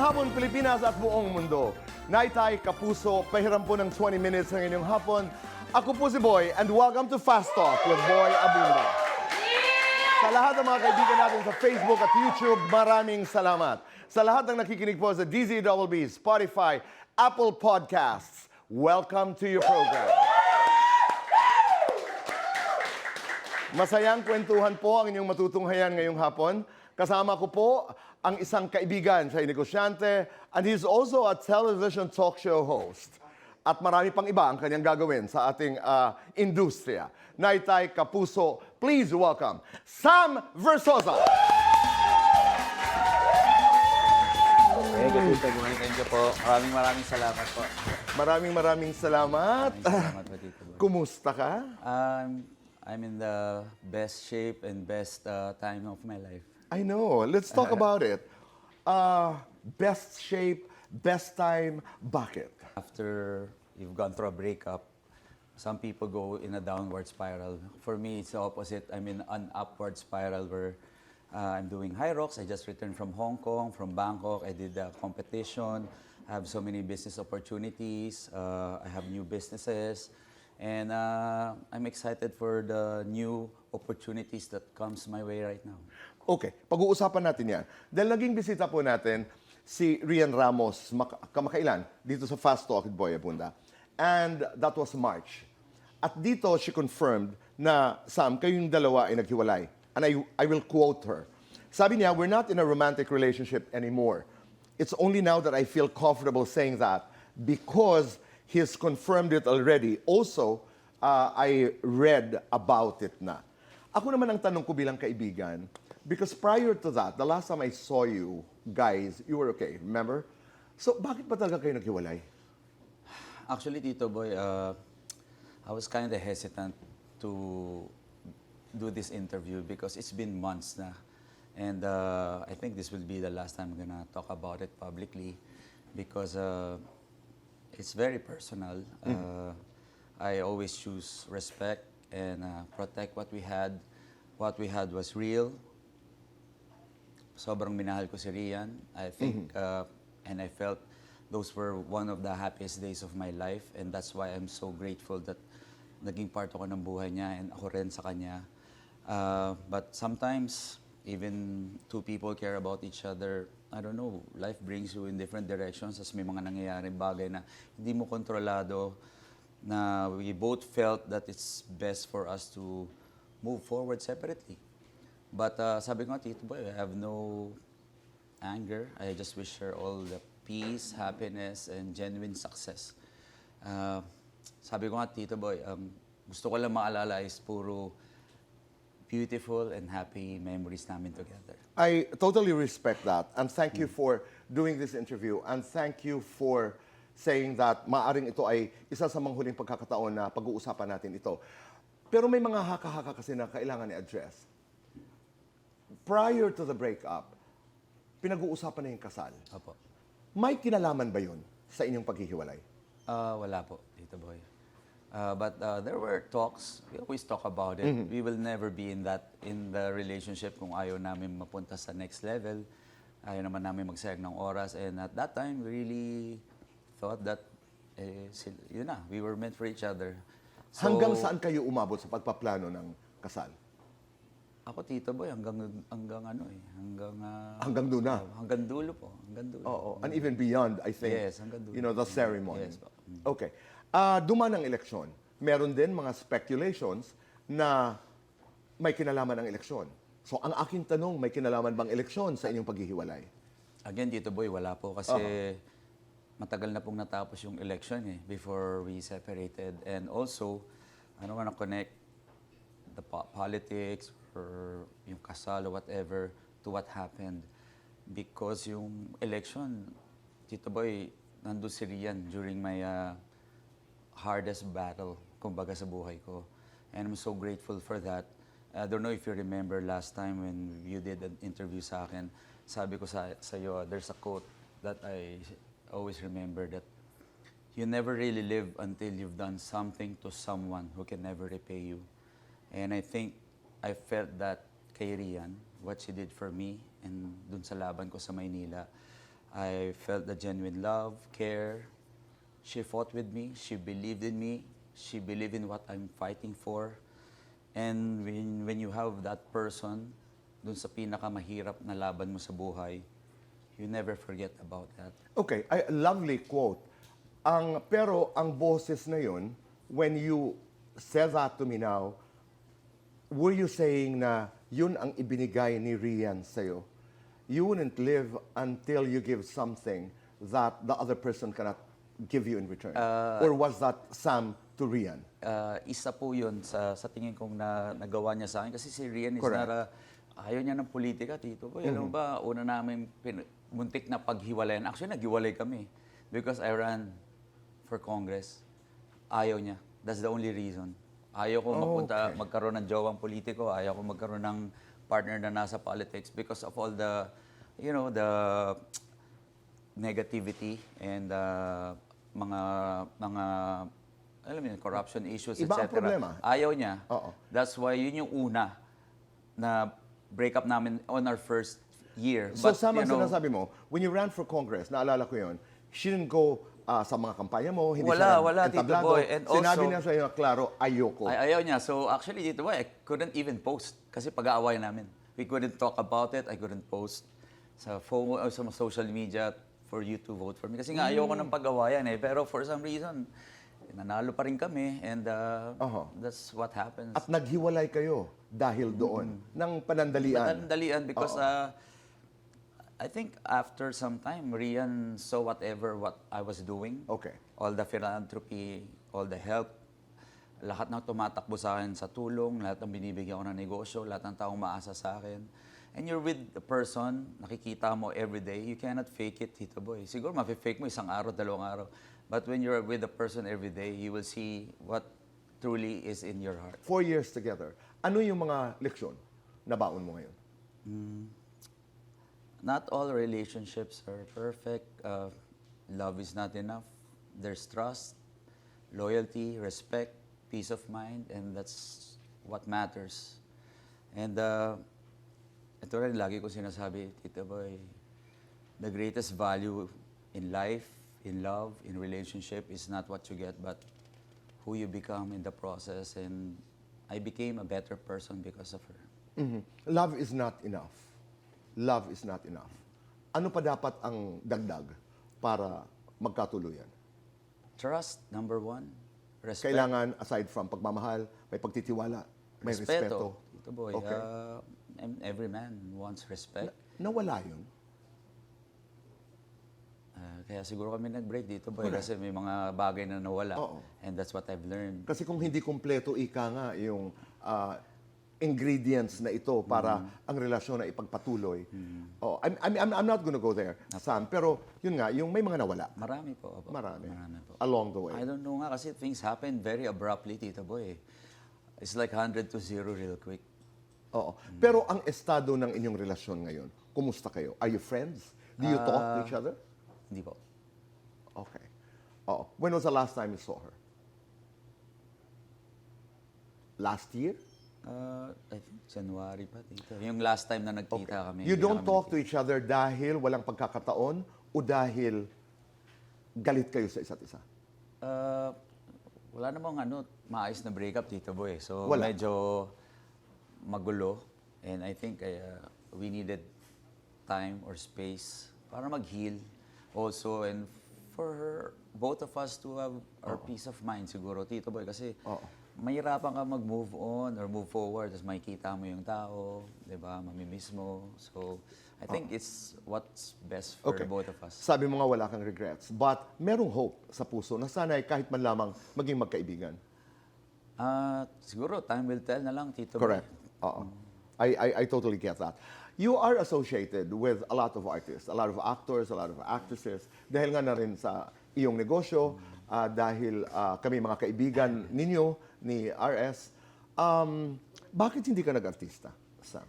hapon, Pilipinas at buong mundo. Naitay, kapuso, pahiram po ng 20 minutes ng inyong hapon. Ako po si Boy and welcome to Fast Talk with Boy Abunda. Sa lahat ng mga kaibigan natin sa Facebook at YouTube, maraming salamat. Sa lahat ng nakikinig po sa DZBB, Spotify, Apple Podcasts, welcome to your program. Masayang kwentuhan po ang inyong matutunghayan ngayong hapon. Kasama ko po ang isang kaibigan, siya ay negosyante, and he's also a television talk show host. At marami pang iba ang kanyang gagawin sa ating industriya. Naitay, kapuso, please welcome Sam Versosa. Good morning, thank you po. Maraming salamat po. Maraming salamat. Salamat po dito. Kumusta ka? I'm in the best shape and best time of my life. I know. Let's talk about it. Best shape, best time, bakit? After you've gone through a breakup, some people go in a downward spiral. For me, it's the opposite. I'm in an upward spiral where I'm doing high rocks. I just returned from Hong Kong, from Bangkok. I did a competition. I have so many business opportunities. I have new businesses. And I'm excited for the new opportunities that comes my way right now. Okay, pag-uusapan natin yan. Dahil naging bisita po natin si Rian Ramos kamakailan dito sa Fast Talk with Boy Abunda. And that was March. At dito, she confirmed na, Sam, kayong dalawa ay naghiwalay. And I will quote her. Sabi niya, we're not in a romantic relationship anymore. It's only now that I feel comfortable saying that because he has confirmed it already. Also, I read about it na. Ako naman ang tanong ko bilang kaibigan, because prior to that, the last time I saw you guys, you were okay, remember? So, bakit ba talaga kayo naghiwalay? Actually, Tito Boy, I was kind of hesitant to do this interview because it's been months na. And I think this will be the last time I'm gonna talk about it publicly because it's very personal. I always choose respect and protect what we had. What we had was real. Sobrang minahal ko si Rian. I think, and I felt those were one of the happiest days of my life. And that's why I'm so grateful that naging part ako ng buhay niya and ako rin sa kanya. But sometimes, even two people care about each other, I don't know, life brings you in different directions as may mga nangyayari bagay na hindi mo kontrolado, na we both felt that it's best for us to move forward separately. But sabi ko nga, Tito Boy, I have no anger. I just wish her all the peace, happiness, and genuine success. Sabi ko nga, Tito Boy, gusto ko lang maalala is puro beautiful and happy memories namin together. I totally respect that. And thank you for doing this interview. And thank you for saying that maaring ito ay isa sa mga huling pagkakataon na pag-uusapan natin ito. Pero may mga haka-haka kasi na kailangan i-address. Prior to the breakup, pinag-uusapan na yung kasal. Opo. May kinalaman ba yun sa inyong paghihiwalay? Wala po, Tito Boy. But there were talks. We always talk about it. We will never be in the relationship kung ayaw namin mapunta sa next level. Ayaw naman namin magsayang ng oras. And at that time, we really thought that, yun na, we were meant for each other. So, Hanggang saan kayo umabot sa pagpaplano ng kasal? ako, Tito Boy, hanggang ano eh, Hanggang doon na? hanggang dulo po, hanggang dulo. Oo, and even beyond, I think, Yes, hanggang dulo. you know, the ceremony. Yes po. Okay. Dumaan ang eleksyon. Meron din mga speculations na may kinalaman ang eleksyon. So, ang aking tanong, may kinalaman bang eleksyon sa inyong paghihiwalay? Again, Tito Boy, wala po kasi matagal na pong natapos yung election eh, before we separated. And also, I don't wanna connect the politics or yung kasal or whatever to what happened. Because yung election, Tito Boy, nandun si Rian during my hardest battle, kumbaga sa buhay ko. And I'm so grateful for that. I don't know if you remember last time when you did an interview sa akin, sabi ko sa iyo, there's a quote that I always remember that you never really live until you've done something to someone who can never repay you. And I think I felt that kay Rian, what she did for me and dun sa laban ko sa Maynila. I felt the genuine love, care. She fought with me. She believed in me. She believed in what I'm fighting for. And when you have that person, dun sa pinakamahirap na laban mo sa buhay, you never forget about that. Okay, lovely quote. Pero ang boses na yun, when you said that to me now, were you saying na yun ang ibinigay ni Rian sa'yo? You wouldn't live until you give something that the other person cannot give you in return? Or was that Sam to Rian? Isa po yun sa tingin kong nagawa niya sa akin. Kasi si Rian is Correct. ayaw niya ng politika, Tito Boy. Alam mo ba, una namin muntik na paghiwalayan. Actually, naghiwalay kami. Because I ran for Congress. Ayaw niya. That's the only reason. Ayaw ko magkaroon ng jowang politiko. Ayaw ko magkaroon ng partner na nasa politics because of all the, the negativity and mga alam mo yun, corruption issues, Iba ang etc. problema. Ayaw niya. Oo. That's why yun yung una na break up namin on our first year. So But, Sam, ang you know, sinasabi mo, when you ran for Congress, naalala ko yun, she didn't go sa mga kampanya mo, hindi Wala, siya Tito entablado. Boy. And Sinabi also- niya sa'yo na klaro, ayoko. ayaw niya. So actually, dito I couldn't even post kasi pag-aaway namin. We couldn't talk about it. I couldn't post sa phone or sa social media for you to vote for me. Kasi nga ayoko ng pag-awayan eh. Pero for some reason, nanalo pa rin kami and that's what happens. At naghiwalay kayo dahil doon, ng panandalian. Madalian because I think after some time, Rian saw what I was doing. Okay. All the philanthropy, all the help, lahat ng tumatakbo sa akin sa tulong, lahat ng binibigyan ko ng negosyo, lahat ng taong maasa sa akin. And you're with the person, nakikita mo every day, you cannot fake it, Tito Boy. Siguro mafe-fake mo isang araw, dalawang araw. But when you're with the person every day, you will see what truly is in your heart. 4 years together. Ano yung mga leksyon na baon mo ngayon? Not all relationships are perfect. Love is not enough. There's trust, loyalty, respect, peace of mind, and that's what matters. And ito rin lagi ko sinasabi, Tito Boy, the greatest value in life, in love, in relationship is not what you get, but who you become in the process. And I became a better person because of her. Love is not enough. Love is not enough. Ano pa dapat ang dagdag para magkatuluyan? Trust, number one. Respect. Kailangan, aside from pagmamahal, may pagtitiwala, may respeto. Tito Boy, Okay. and every man wants respect. Nawala yun. Kaya siguro kami nag-break dito, Boy, kasi may mga bagay na nawala. Oo. And that's what I've learned. Kasi kung hindi kumpleto, ika nga, yung ingredients na ito para ang relasyon na ipagpatuloy. Oh, I'm not gonna go there, Sam. Pero yun nga, yung may mga nawala. Marami po. Opo. Marami. po. Along the way. I don't know nga kasi things happen very abruptly, Tito Boy. It's like 100 to 0 real quick. Oo. Pero ang estado ng inyong relasyon ngayon, kumusta kayo? Are you friends? Do you talk to each other? Hindi po. Okay. Oo. When was the last time you saw her? Last year? I think January pa, Tito. Yung last time na nagkita kami. You hindi don't na kami talk to each other dahil walang pagkakataon o dahil galit kayo sa isa't isa? Wala namang maayos na breakup, Tito Boy. So Wala. medyo magulo. And I think we needed time or space para mag-heal also. And for both of us to have our peace of mind siguro, Tito Boy. Kasi mahirapan ka mag-move on or move forward. Tapos makikita mo yung tao, di ba? Mamimiss mo. So I think it's what's best for both of us. Sabi mo nga wala kang regrets. But merong hope sa puso na sana'y kahit man lamang maging magkaibigan. Siguro time will tell na lang, Tito Boy. Correct. Oo. I totally get that. You are associated with a lot of artists, a lot of actors, a lot of actresses. Dahil nga na rin sa iyong negosyo, dahil kami mga kaibigan ninyo, ni RS, bakit hindi ka nag-artista, Sam?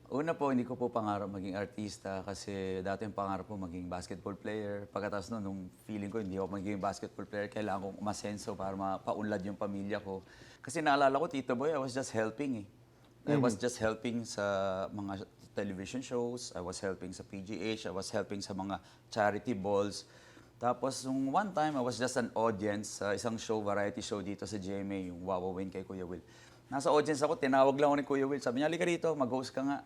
Una po, hindi ko po pangarap maging artista kasi dati yung pangarap po maging basketball player. Pagkatapos nun, nung feeling ko hindi ako magiging basketball player, kailangan kong umasenso para mapaunlad yung pamilya ko. Kasi naalala ko, Tito Boy, I was just helping eh. I was just helping sa mga television shows, I was helping sa PGH, I was helping sa mga charity balls. Tapos, nung one time, I was just an audience sa isang show, variety show dito sa GMA, yung Wawawin kay Kuya Will. Nasa audience ako, tinawag lang ako ni Kuya Will. Sabi niya, halika rito, mag-host ka nga.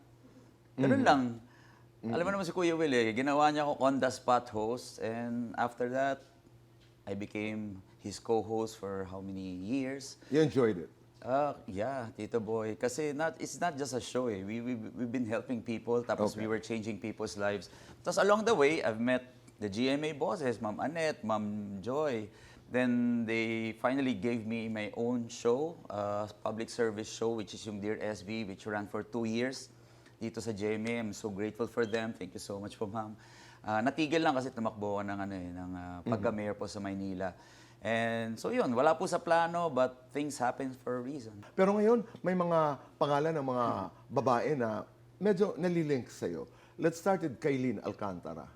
Ganun lang. Alam mo naman si Kuya Will ginawa niya ako on the spot host. And after that, I became his co-host for how many years? You enjoyed it? Yeah, Tito Boy. Kasi it's not just a show We've been helping people, tapos we were changing people's lives. Tapos along the way, I've met the GMA bosses, Ma'am Annette, Ma'am Joy. Then they finally gave me my own show, public service show, which is yung Dear SB, which ran for 2 years dito sa GMA. I'm so grateful for them. Thank you so much po, Ma'am. Natigil lang kasi tumakbo ako ng pagka-mayor po sa Maynila. And so yun, wala po sa plano, but things happen for a reason. Pero ngayon, may mga pangalan ng mga babae na medyo nalilink sa'yo. Let's start with Kailin Alcantara.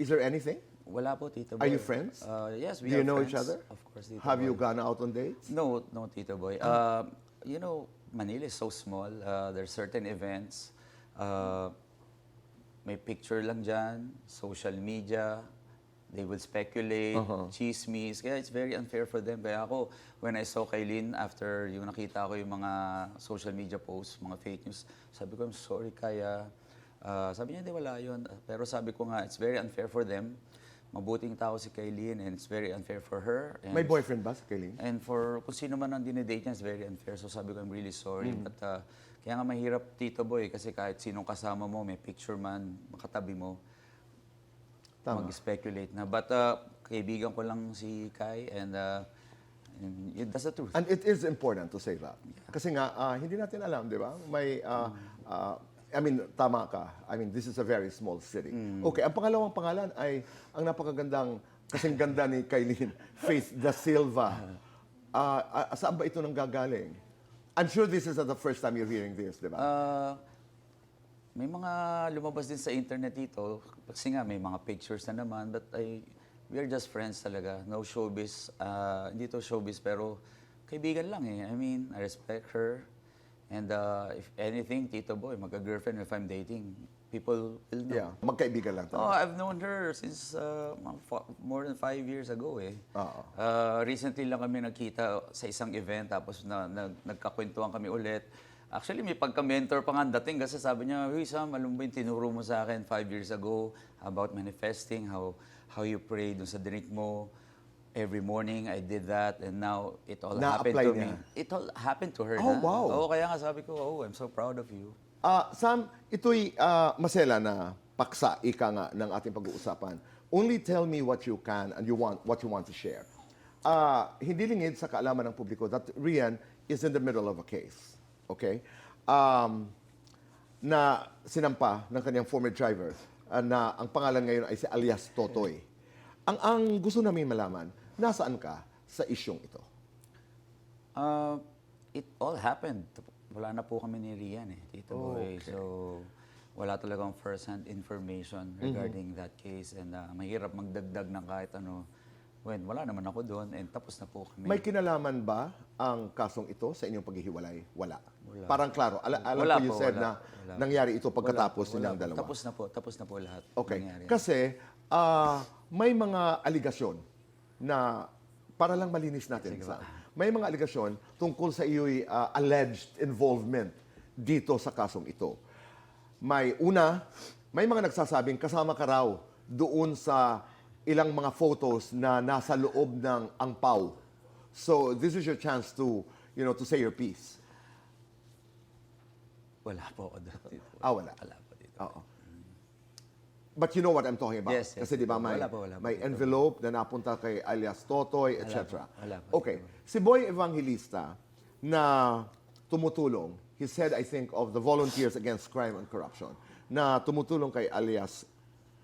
Is there anything? Wala po, Tito Boy. Are you friends? Yes, we Do you are know friends. each other? Of course, Tito Have Boy. you gone out on dates? No, Tito Boy. You know, Manila is so small. There's certain events. May picture lang dyan, social media, they will speculate, chismis. Kaya it's very unfair for them. Kaya ako, when I saw Kailin, after yung nakita ko yung mga social media posts, mga fake news, sabi ko, I'm sorry, Kaya. Sabi niya, di wala yun. Pero sabi ko nga, it's very unfair for them. Mabuting tao si Kailin and it's very unfair for her. And May boyfriend ba si Kailin? And for kung sino man ang dinedate niya, it's very unfair. So sabi ko, I'm really sorry. But kaya nga mahirap, Tito Boy, kasi kahit sinong kasama mo, may picture man, makatabi mo, Tama. mag-speculate na. But kaibigan ko lang si Kai and that's the truth. And it is important to say that. Kasi nga, hindi natin alam, di ba? May, I mean, tama ka. I mean, this is a very small city. Okay, ang pangalawang pangalan ay ang napakagandang, kasing ganda ni Kailin, Faith Da Silva. Saan ba ito nang gagaling? I'm sure this is not the first time you're hearing this, di ba? May mga lumabas din sa internet dito. Kasi nga, may mga pictures na naman. But we are just friends talaga. No showbiz. Hindi to showbiz, pero kaibigan lang I mean, I respect her. And if anything, Tito Boy, magka-girlfriend if I'm dating, people will know. Yeah, magkaibigan lang Oh, talaga. I've known her since more than 5 years ago Oo. Recently lang kami nagkita sa isang event, tapos nagkakwentuhan kami ulit. Actually, may pagka-mentor pa nga dating kasi sabi niya, "Uy, Sam, alam mo ba yung tinuro mo sa akin 5 years ago about manifesting, how you pray dun sa drink mo. Every morning, I did that, and now it all happened Na-apply to me." niya. It all happened to her Oh, na. wow. Oo, kaya nga sabi ko, I'm so proud of you. Sam, ito'y masela na paksa, ika nga, ng ating pag-uusapan. Only tell me what you can and what you want to share. Hindi lingid sa kaalaman ng publiko that Rian is in the middle of a case. Okay? Na sinampa ng kanyang former driver na ang pangalan ngayon ay si alias Totoy. Ang gusto namin malaman, nasaan ka sa isyong ito? It all happened. Wala na po kami ni Rian Tito Boy. Okay. So, wala talagang first-hand information regarding that case. And mahirap magdagdag ng kahit ano. When wala naman ako doon and tapos na po kami. May kinalaman ba ang kasong ito sa inyong paghihiwalay? Wala. Wala. Parang klaro. Alam Wala ko you po, said wala. na nangyari ito pagkatapos Wala nilang po. dalawa. Tapos na po lahat. Okay. nangyari. Kasi may mga aligasyon na para lang malinis natin. Sige Sam. ba? May mga aligasyon tungkol sa iyo'y alleged involvement dito sa kasong ito. May mga nagsasabing kasama ka raw doon sa ilang mga photos na nasa loob ng angpaw. So this is your chance to say your piece. Wala po ako doon. Tito Boy. Wala. Wala po dito. Oo. But you know what I'm talking about. Yes, yes. Kasi di ba may, Wala po, wala po. may envelope na napunta kay alias Totoy, etc. Wala po. Okay. Si Boy Evangelista na tumutulong, he said, I think, of the Volunteers Against Crime and Corruption, na tumutulong kay alias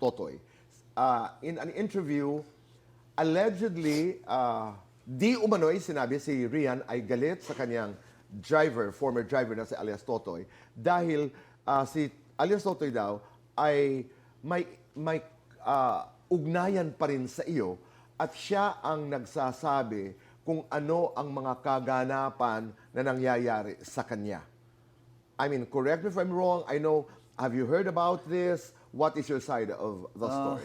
Totoy. In an interview, allegedly, di umano'y sinabi si Rian ay galit sa kanyang former driver na si alias Totoy, dahil si alias Totoy daw ay may ugnayan pa rin sa iyo at siya ang nagsasabi kung ano ang mga kaganapan na nangyayari sa kanya. I mean, correct me if I'm wrong. I know, have you heard about this? What is your side of the story?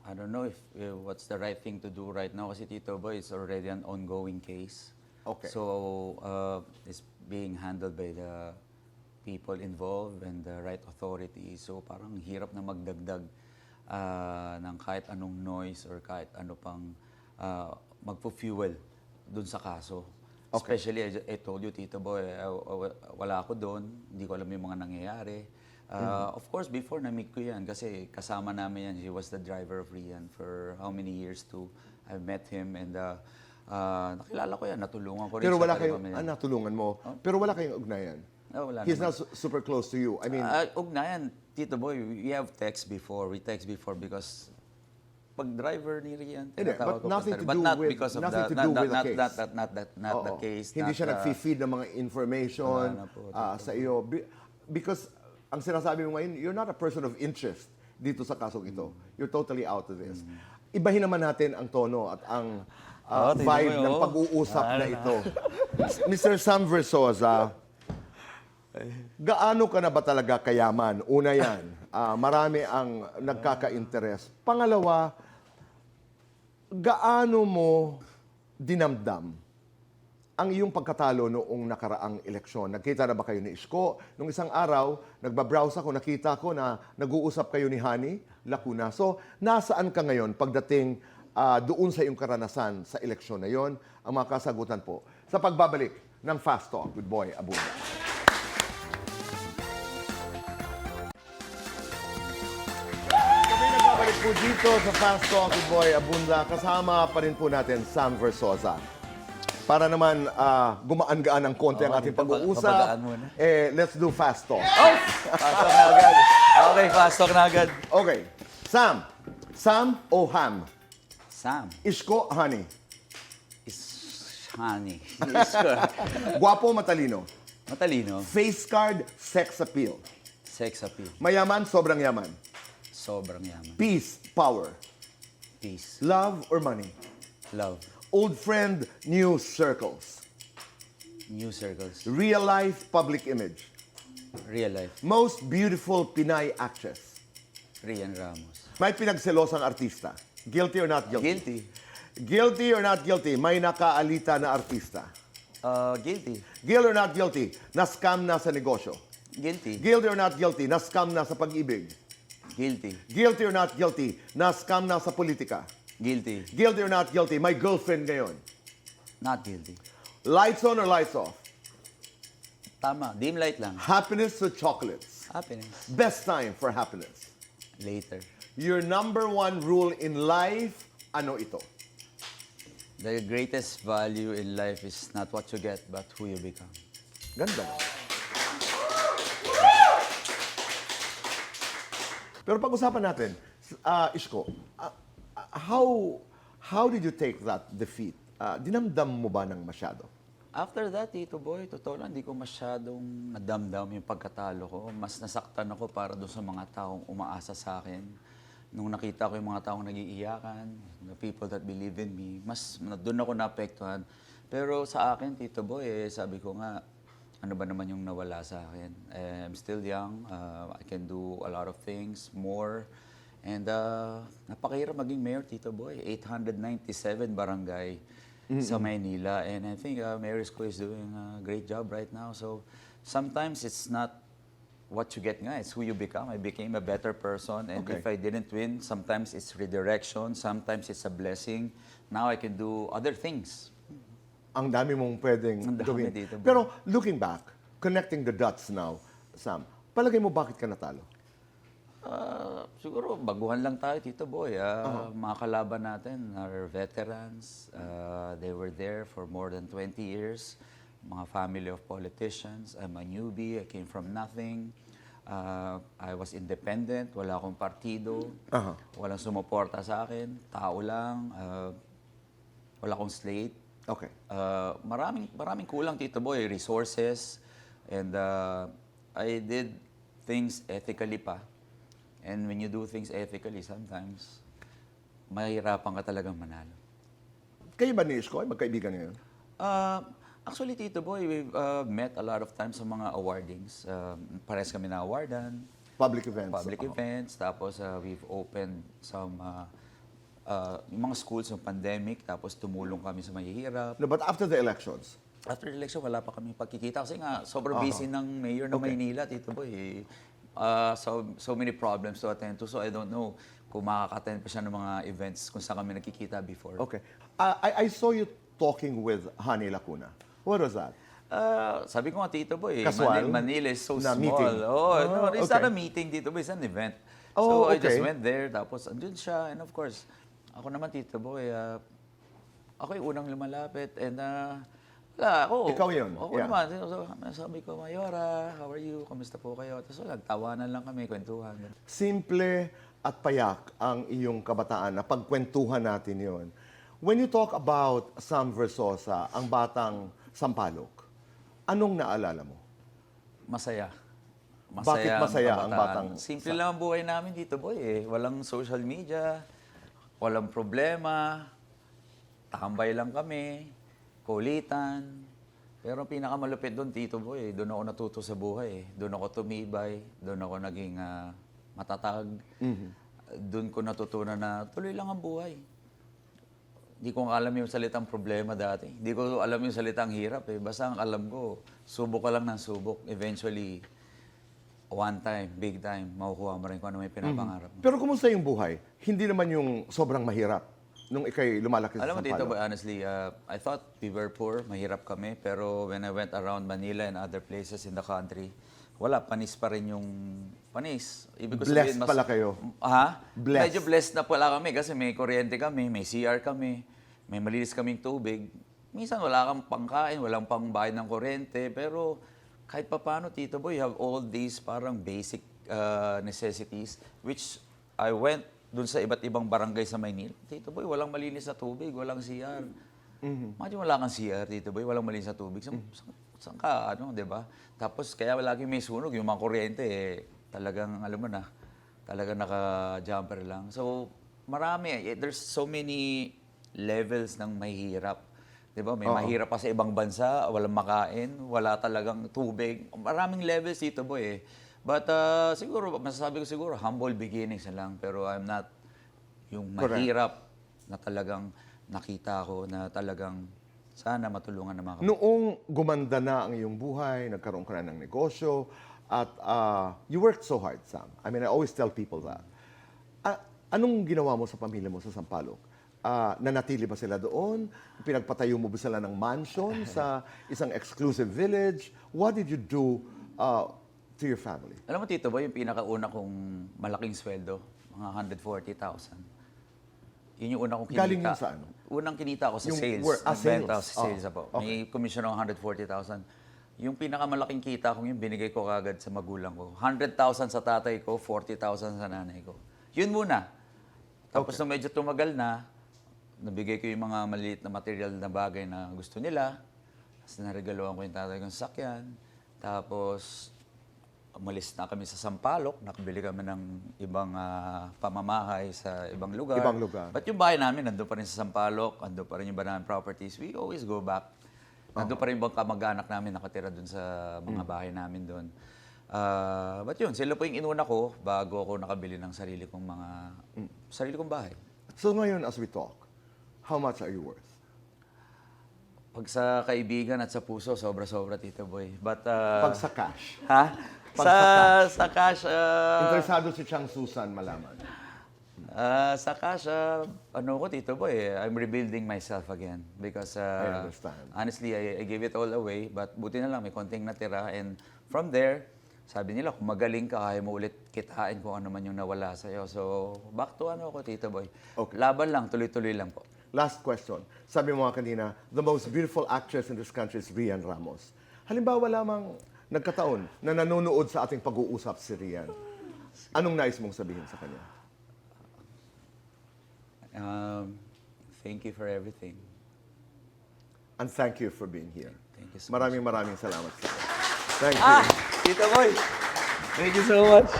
I don't know if what's the right thing to do right now kasi Tito Boy, it's already an ongoing case. Okay. So it's being handled by the people involved and the right authorities. So parang hirap na magdagdag ng kahit anong noise or kahit ano pang magpo-fuel dun sa kaso. Okay. Especially, I told you, Tito Boy, wala ako doon, hindi ko alam yung mga nangyayari. Of course, before na-meet ko yan kasi kasama namin yan. He was the driver of Rian for how many years too. I met him and nakilala ko yan, natulungan ko rin Pero siya. wala talaga kayong, kami. natulungan mo. Pero wala kayong ugnayan. Wala He's naman. not super close to you. I mean, Ugnayan, Tito Boy, we have text before. We text before because pag driver ni Rian, Hindi, tinatawag but ko nothing pa to talaga. do But not with- because of nothing to the, do not, with the not, case. not the oo. case. Hindi not siya the- nag-feed ng mga information Wala na po, sa iyo. Because ang sinasabi mo ngayon, you're not a person of interest dito sa kasong ito. You're totally out of this. Ibahin naman natin ang tono at ang Tito vibe Boy, ng oo. pag-uusap na ito. Mr. Sam Versosa, gaano ka na ba talaga kayaman? Una yan, marami ang nagkaka-interest. Pangalawa, gaano mo dinamdam ang iyong pagkatalo noong nakaraang eleksyon? Nagkita na ba kayo ni Isko? Nung isang araw, nagbabrowse ako, nakita ko na nag-uusap kayo ni Hani Lacuna. So, nasaan ka ngayon pagdating doon sa iyong karanasan sa eleksyon na yon? Ang mga kasagutan po sa pagbabalik ng Fast Talk with Boy Abunda. Kami nagbabalik po dito sa Fast Talk with Boy Abunda. Kasama pa rin po natin Sam Versosa. Para naman gumaan-gaan ng konti ang ating pag-uusap, papagaan muna. let's do Fast Talk. Fast talk na agad. Okay, fast talk na agad. Okay. Sam o Ham? Sam Isko, Honey? is honey. Is Guwapo, matalino? matalino. Face card, sex appeal? Sex appeal. Mayaman, sobrang yaman? Sobrang yaman. Peace, power? Peace. Love or money? Love. Old friend, new circles? New circles. Real life, public image? Real life. Most beautiful Pinay actress? Rian Ramos. May pinagselosang artista? Guilty or not guilty? Guilty. Guilty or not guilty? May nakaalita na artista? Guilty. Guilty or not guilty? Na-scam na sa negosyo? Guilty. Guilty or not guilty? Na-scam na sa pag-ibig? Guilty. Guilty or not guilty? Na-scam na sa politika? Guilty. Guilty or not guilty? May girlfriend ngayon? Not guilty. Lights on or lights off? Tama. Dim light lang. Happiness or chocolates? Happiness. Best time for happiness? Later. Your number one rule in life, ano ito? The greatest value in life is not what you get, but who you become. Ganda. Pero pag-usapan natin, Isko, how did you take that defeat? Dinamdam mo ba ng masyado? After that, Tito Boy, totoo lang, hindi ko masyadong nadamdam yung pagkatalo ko. Mas nasaktan ako para doon sa mga taong umaasa sa akin. Nung nakita ko yung mga taong nagiiyakan, the people that believe in me, mas doon ako naapektuhan. Pero sa akin, Tito Boy, sabi ko nga, ano ba naman yung nawala sa akin? I'm still young, I can do a lot of things, more. And napakahirap maging mayor, Tito Boy. 897 barangay sa Maynila. And I think Mayor Isko is doing a great job right now. So sometimes it's not what you get nga, it's who you become. I became a better person. And Okay. if I didn't win, sometimes it's redirection, sometimes it's a blessing. Now I can do other things. Ang dami mong pwedeng Ang dami gawin. dito. Pero looking back, connecting the dots now, Sam, palagay mo bakit ka natalo? Siguro, baguhan lang tayo, Tito Boy. Mga kalaban natin are veterans. They were there for more than 20 years. Mga family of politicians. I'm a newbie. I came from nothing. I was independent. Wala akong partido. Walang sumuporta sa akin. Tao lang. Wala akong slate. Okay. Maraming kulang, Tito Boy. Resources. And I did things ethically pa. And when you do things ethically, sometimes, mahirapan ka talagang manalo. Kayo ba ni Isko ay magkaibigan ngayon? Actually, Tito Boy, we've met a lot of times sa mga awardings. Pares kami na awardan, Public events. public events, tapos we've opened some yung mga schools ng pandemic, tapos tumulong kami sa mahihirap. No, but after the elections, After the election, wala pa kami pagkikita kasi nga sobrang busy ng mayor ng Okay. Maynila, Tito Boy. So many problems to attend to, so I don't know kung makaka-attend pa siya ng mga events kung saan kami nagkikita before. okay. I saw you talking with Hani Lacuna. What was that? Sabi ko nga, Tito Boy, Casual? Manila is so Na small. meeting? Oh, no, it's okay. not a meeting, Tito Boy, it's an event. Oh, So I just okay. went there, tapos andun siya, and of course, ako naman, Tito Boy, ako yung unang lumalapit, and wala, ako. Ikaw yun, Ako yeah. naman, sabi ko, Mayora, how are you? Kamusta po kayo? Tapos wala, tawanan lang kami, kwentuhan. Simple at payak ang iyong kabataan na pagkwentuhan natin yon. When you talk about Sam Versosa, ang batang Sampaloc, anong naalala mo? Masaya. Bakit masaya ang kabataan. batang- Simple lang ang buhay namin dito, boy. Walang social media, walang problema, tambay lang kami, kulitan. Pero ang pinakamalupit doon, Tito Boy, doon ako natuto sa buhay. Doon ako tumibay, doon ako naging matatag. Doon ko natutunan na tuloy lang ang buhay. Hindi ko alam yung salitang problema dati. Hindi ko alam yung salitang hirap eh. Basta ang alam ko, subok ka lang ng subok. Eventually, one time, big time, makukuha mo rin kung ano may pinapangarap mo. Pero kumusta yung buhay? Hindi naman yung sobrang mahirap nung ikay lumalaki sa Alam mo dito, Sampaloc. boy, honestly, I thought we were poor, mahirap kami. Pero when I went around Manila and other places in the country, wala, panis pa rin yung panis. Ibig ko Blessed sabihin, pala kayo. Ha? Blessed. Medyo blessed na pala kami kasi may kuryente kami, may CR kami, may malinis kaming tubig. Minsan wala kang pangkain, walang pangbayad ng kuryente, pero kahit papano, Tito Boy, you have all these parang basic necessities, which I went dun sa iba't ibang barangay sa Maynila. Tito Boy, walang malinis na tubig, walang CR. Imagine wala kang CR, Tito Boy, walang malinis na tubig. Saan ka, ano, di ba? Tapos kaya lagi may sunog, yung mga kuryente, talagang, alam mo na, talagang naka-jumper lang. So, marami. There's so many levels ng mahirap. Di ba? May mahirap pa sa ibang bansa, walang makain, wala talagang tubig. Maraming levels dito, boy. But siguro, masasabi ko siguro, humble beginnings na lang. Pero I'm not yung mahirap na talagang nakita ko na talagang sana matulungan ng mga kapatid. Noong gumanda na ang iyong buhay, nagkaroon ka na ng negosyo, at you worked so hard, Sam. I mean, I always tell people that. Anong ginawa mo sa pamilya mo sa Sampaloc? Nanatili ba sila doon? Pinagpatayo mo ba sila ng mansion sa isang exclusive village? What did you do to your family? Alam mo, Tito Boy, yung pinakauna kong malaking sweldo, mga 140,000. Yun yung una kong kinita. Galing yun sa ano? Unang kinita ko sa Yung sales. sales. Nagbenta ako sa sales po. Okay. May commission ng 140,000. Yung pinakamalaking kita kong yun, binigay ko kagad sa magulang ko. 100,000 sa tatay ko, 40,000 sa nanay ko. Yun muna. Tapos nung medyo tumagal na, nabigay ko yung mga maliit na material na bagay na gusto nila. Tapos naregaluhan ko yung tatay kong sasakyan. Tapos umalis na kami sa Sampaloc. Nakabili kami ng ibang pamamahay sa ibang lugar. Ibang lugar. But yung bahay namin, nandun pa rin sa Sampaloc. Nandun pa rin yung Banana Properties. We always go back. Nandun pa rin yung kamag-anak namin nakatira dun sa mga bahay namin dun. But yun, sila po yung inuna ko bago ako nakabili ng sarili kong bahay. So ngayon, as we talk, how much are you worth? Pag sa kaibigan at sa puso, sobra-sobra, Tito Boy. But, Pag sa cash. ha? Pag Sa cash, Interesado si Chang Susan malaman. sa cash, ano ko, Tito Boy, I'm rebuilding myself again. Because, I understand. honestly, I gave it all away. But buti na lang, may konting natira. And from there, sabi nila, kung magaling ka, kaya mo ulit kitain kung ano man yung nawala sa'yo. So, back to ano ko, Tito Boy. Okay. Laban lang, tuloy-tuloy lang po. Last question. Sabi mo nga kanina, the most beautiful actress in this country is Rian Ramos. Halimbawa lamang nagkataon na nanonood sa ating pag-uusap si Rian. Anong nais mong sabihin sa kanya? Thank you for everything. And thank you for being here. Thank you so Maraming salamat sa iyo. Thank you. Tito Boy, thank you so much.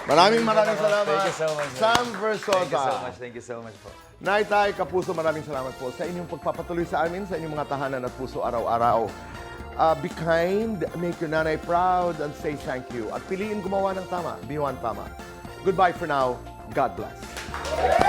Maraming salamat. Thank you so much. Sam Versosa. Thank you so much. Thank you so much po. Nay, Tay, Kapuso, maraming salamat po sa inyong pagpapatuloy sa amin, sa inyong mga tahanan at puso araw-araw. Be kind, make your nanay proud, and say thank you. At piliin gumawa ng tama, be one tama. Goodbye for now. God bless.